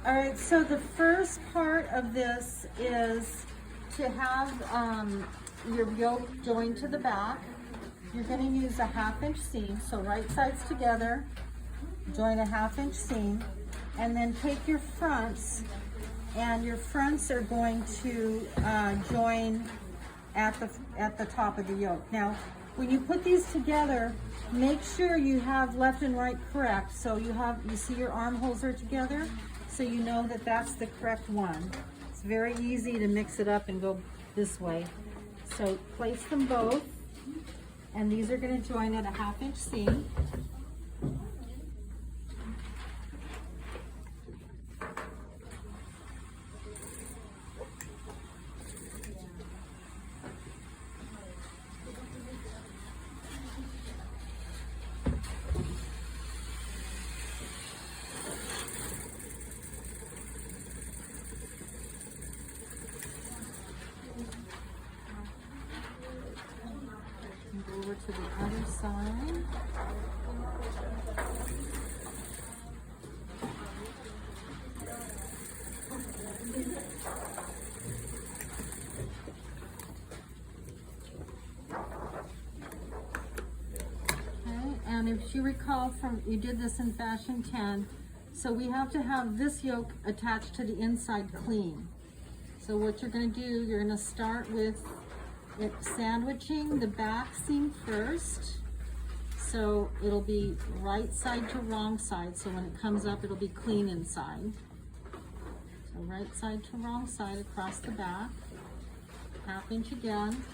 All right, so the first part of this is to have your yoke joined to the back. You're going to use a 1/2 inch seam, so right sides together, join a 1/2 inch seam, and then take your fronts, and your fronts are going to join at the top of the yoke. Now, when you put these together, make sure you have left and right correct. So you see your armholes are together, so you know that that's the correct one. It's very easy to mix it up and go this way. So place them both, and these are going to join at a 1/2 inch seam. Go over to the other side. Okay, and if you recall you did this in fashion 10, so we have to have this yoke attached to the inside clean. So what you're going to do, you're going to start with sandwiching the back seam first, so it'll be right side to wrong side, so when it comes up it'll be clean inside. So right side to wrong side across the back, 1/2 inch again.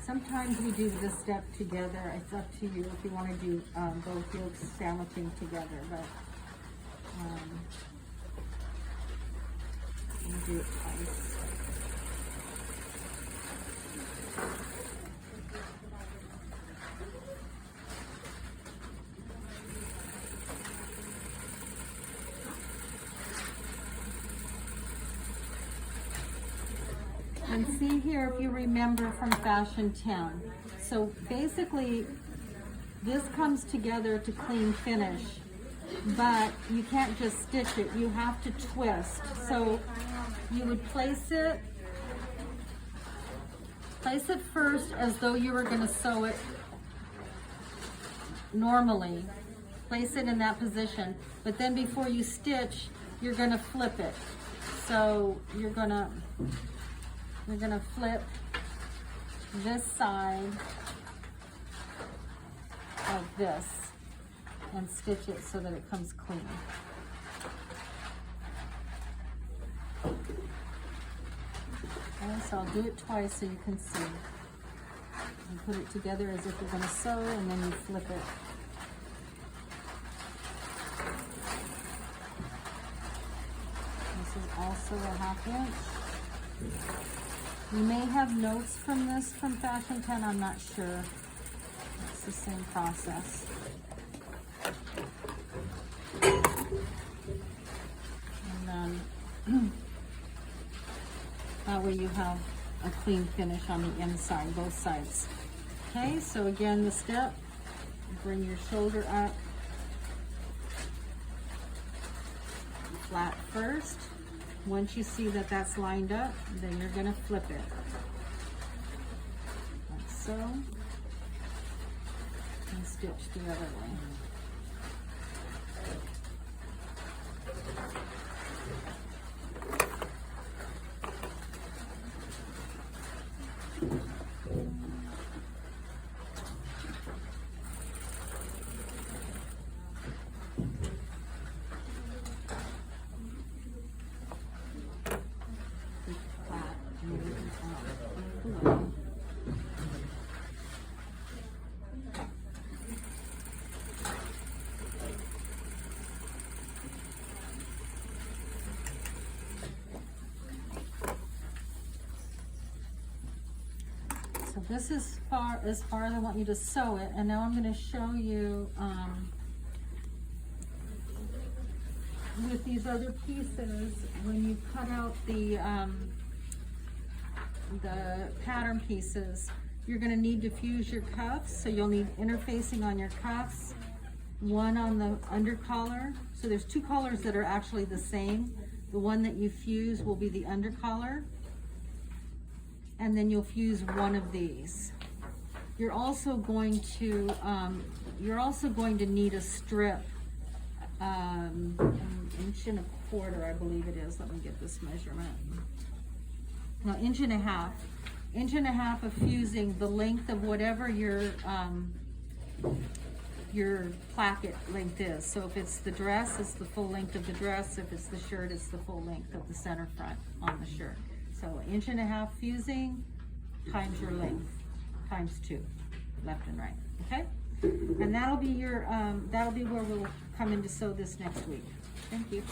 Sometimes we do this step together. It's up to you if you want to do both yokes sandwiching together, but we'll do it twice. And see here, if you remember from fashion 10. So basically, this comes together to clean finish, but you can't just stitch it, you have to twist. So you would place it first as though you were going to sew it normally. Place it in that position, but then before you stitch, you're going to flip it. So you're going to flip this side of this and stitch it so that it comes clean. Okay, so I'll do it twice so you can see. You put it together as if you're going to sew, and then you flip it. This is also a 1/2 inch. You may have notes from this from fashion 10, I'm not sure. It's the same process. And then that way you have a clean finish on the inside, both sides. Okay, so again, the step, bring your shoulder up flat first. Once you see that that's lined up, then you're going to flip it, like so, and stitch the other way. So this is as far as I want you to sew it, and now I'm going to show you with these other pieces, when you cut out the pattern pieces, You're gonna need to fuse your cuffs, so you'll need interfacing on your cuffs, one on the under collar. So there's two collars that are actually the same. The one that you fuse will be the under collar, and then you'll fuse one of these. You're also going to need a strip, an inch and a quarter, I believe it is. Let me get this measurement. No, inch and a half of fusing the length of whatever your placket length is. So if it's the dress, it's the full length of the dress. If it's the shirt, it's the full length of the center front on the shirt. So inch and a half fusing times your length times 2, left and right. Okay, and that'll be your that'll be where we'll come in to sew this next week. Thank you.